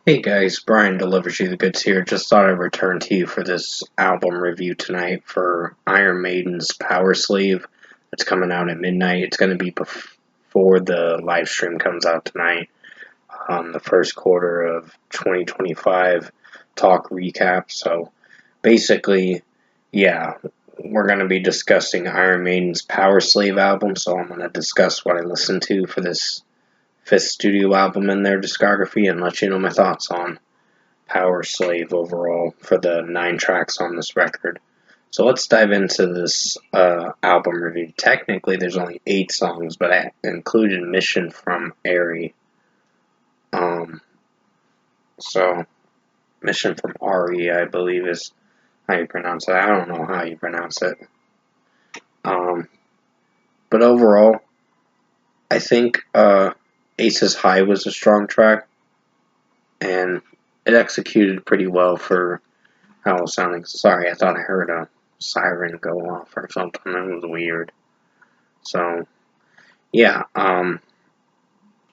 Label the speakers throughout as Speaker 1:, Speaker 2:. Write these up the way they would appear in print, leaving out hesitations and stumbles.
Speaker 1: Hey guys, Brian delivers you the goods here. Just thought I'd return to you for this album review tonight for Iron Maiden's Powerslave. It's coming out at midnight. It's going to be before the live stream comes out tonight on the first quarter of 2025 talk recap. So basically, yeah, we're going to be discussing Iron Maiden's Powerslave album. So I'm going to discuss what I listened to for this fifth studio album in their discography and let you know my thoughts on Powerslave overall for the 9 tracks on this record. So let's dive into this album review. Technically, there's only 8 songs, but I included Mission from Airy. So Mission from Ari, I believe is how you pronounce it. I don't know how you pronounce it. But overall, I think Ace's High was a strong track, and it executed pretty well for how it was sounding. Sorry, I thought I heard a siren go off or something. That was weird. So, yeah,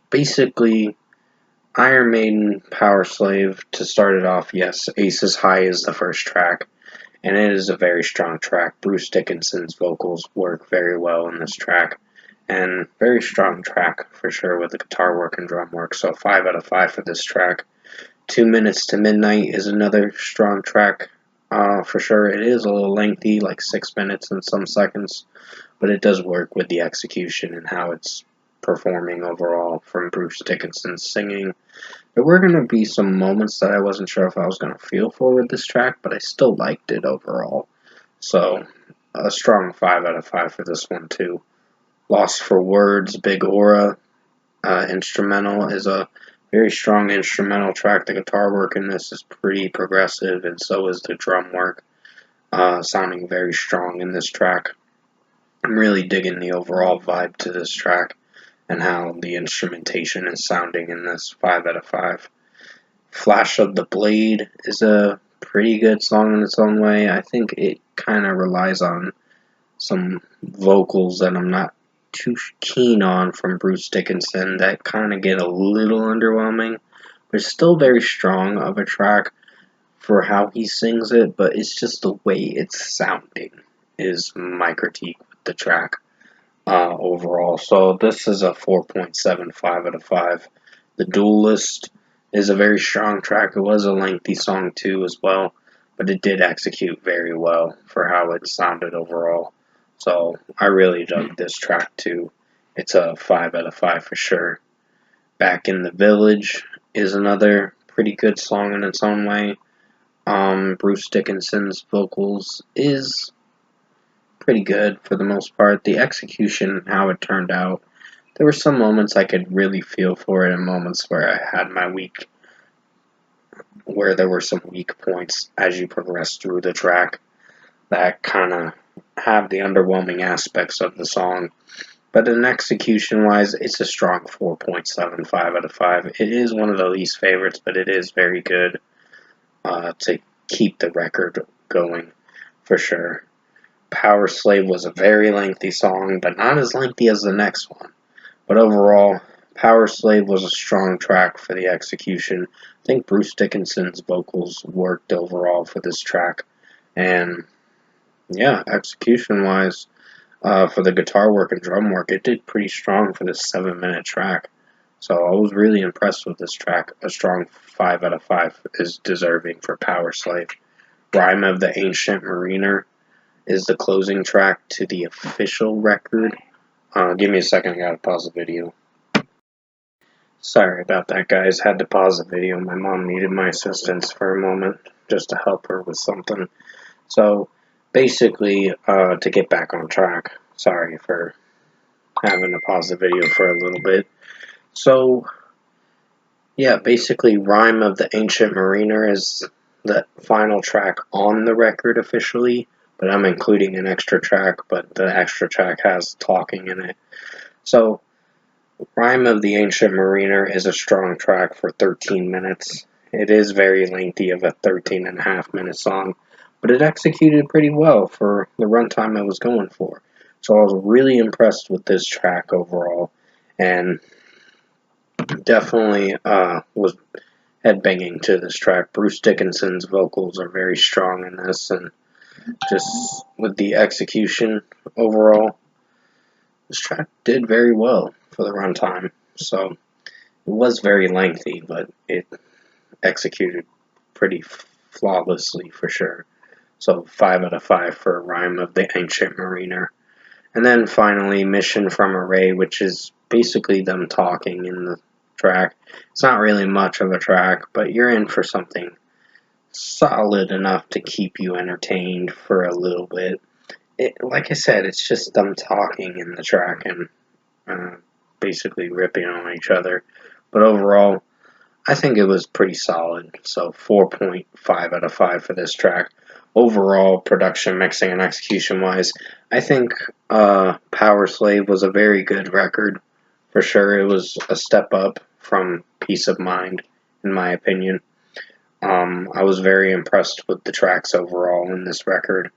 Speaker 1: basically, Iron Maiden Powerslave, to start it off, yes, Ace's High is the first track, and it is a very strong track. Bruce Dickinson's vocals work very well in this track, and very strong track for sure with the guitar work and drum work. So 5 out of 5 for this track. 2 Minutes to Midnight is another strong track for sure. It is a little lengthy, like 6 minutes and some seconds, but it does work with the execution and how it's performing overall from Bruce Dickinson's singing. There were going to be some moments that I wasn't sure if I was going to feel for with this track, but I still liked it overall. So, a strong 5 out of 5 for this one, too. Lost for Words, Big Aura instrumental is a very strong instrumental track. The guitar work in this is pretty progressive, and so is the drum work, sounding very strong in this track. I'm really digging the overall vibe to this track and how the instrumentation is sounding in this. 5 out of 5. Flash of the Blade is a pretty good song in its own way. I think it kind of relies on some vocals that I'm not too keen on from Bruce Dickinson that kind of get a little underwhelming, but it's still very strong of a track for how he sings it, but it's just the way it's sounding is my critique with the track overall. So this is a 4.75 out of 5. The Duelist is a very strong track. It was a lengthy song too as well, but it did execute very well for how it sounded overall. So I really dug this track too. It's a 5 out of 5 for sure. Back in the Village is another pretty good song in its own way. Bruce Dickinson's vocals is pretty good for the most part. The execution, how it turned out, there were some moments I could really feel for it, and moments where I had where there were some weak points as you progress through the track that kind of have the underwhelming aspects of the song. But in execution wise, it's a strong 4.75 out of 5. It is one of the least favorites, but it is very good to keep the record going for sure. Powerslave was a very lengthy song, but not as lengthy as the next one. But overall, Powerslave was a strong track for the execution. I think Bruce Dickinson's vocals worked overall for this track. And yeah, execution-wise, for the guitar work and drum work, it did pretty strong for this 7-minute track. So I was really impressed with this track. A strong 5 out of 5 is deserving for Powerslave. Rime of the Ancient Mariner is the closing track to the official record. Give me a second, I gotta pause the video. Sorry about that, guys. Had to pause the video. My mom needed my assistance for a moment just to help her with something. So, basically, to get back on track, sorry for having to pause the video for a little bit. So, yeah, basically, Rime of the Ancient Mariner is the final track on the record officially, but I'm including an extra track, but the extra track has talking in it. So, Rime of the Ancient Mariner is a strong track for 13 minutes. It is very lengthy of a 13.5-minute song, but it executed pretty well for the runtime I was going for. So I was really impressed with this track overall, and definitely headbanging to this track. Bruce Dickinson's vocals are very strong in this, and just with the execution overall, this track did very well for the runtime. So it was very lengthy, but it executed pretty flawlessly for sure. So 5 out of 5 for Rime of the Ancient Mariner. And then finally, Mission from Array, which is basically them talking in the track. It's not really much of a track, but you're in for something solid enough to keep you entertained for a little bit. Like I said, it's just them talking in the track and basically ripping on each other. But overall, I think it was pretty solid. So 4.5 out of 5 for this track. Overall, production, mixing, and execution wise, I think Powerslave was a very good record. For sure, it was a step up from Peace of Mind, in my opinion. I was very impressed with the tracks overall in this record.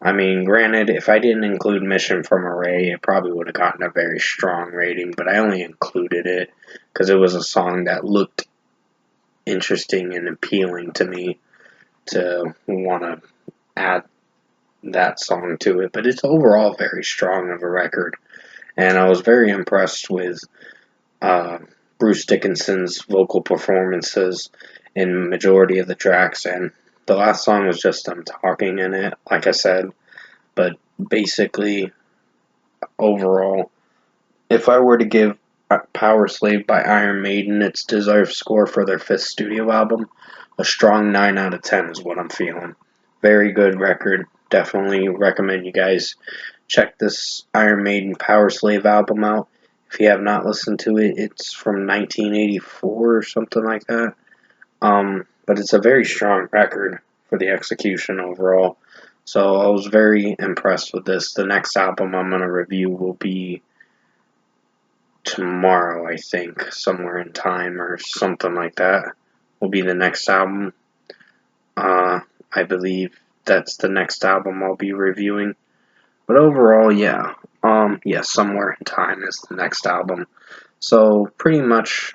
Speaker 1: I mean, granted, if I didn't include Mission from Array, it probably would have gotten a very strong rating, but I only included it because it was a song that looked interesting and appealing to me to want to add that song to it. But it's overall very strong of a record, and I was very impressed with uh, Bruce Dickinson's vocal performances in majority of the tracks, and the last song was just them talking in it, like I said. But basically, overall, if I were to give Powerslave by Iron Maiden its deserved score for their fifth studio album, a strong 9 out of 10 is what I'm feeling. Very good record. Definitely recommend you guys check this Iron Maiden Powerslave album out. If you have not listened to it, it's from 1984 or something like that. But it's a very strong record for the execution overall. So I was very impressed with this. The next album I'm going to review will be tomorrow, I think, somewhere in time or something like that. Will be the next album. I believe that's the next album I'll be reviewing. But overall, yeah. Yeah, Somewhere in Time is the next album. So pretty much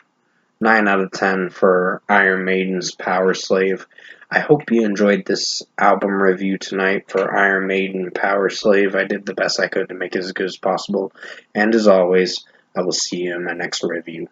Speaker 1: 9 out of 10 for Iron Maiden's Powerslave. I hope you enjoyed this album review tonight for Iron Maiden Powerslave. I did the best I could to make it as good as possible. And as always, I will see you in my next review.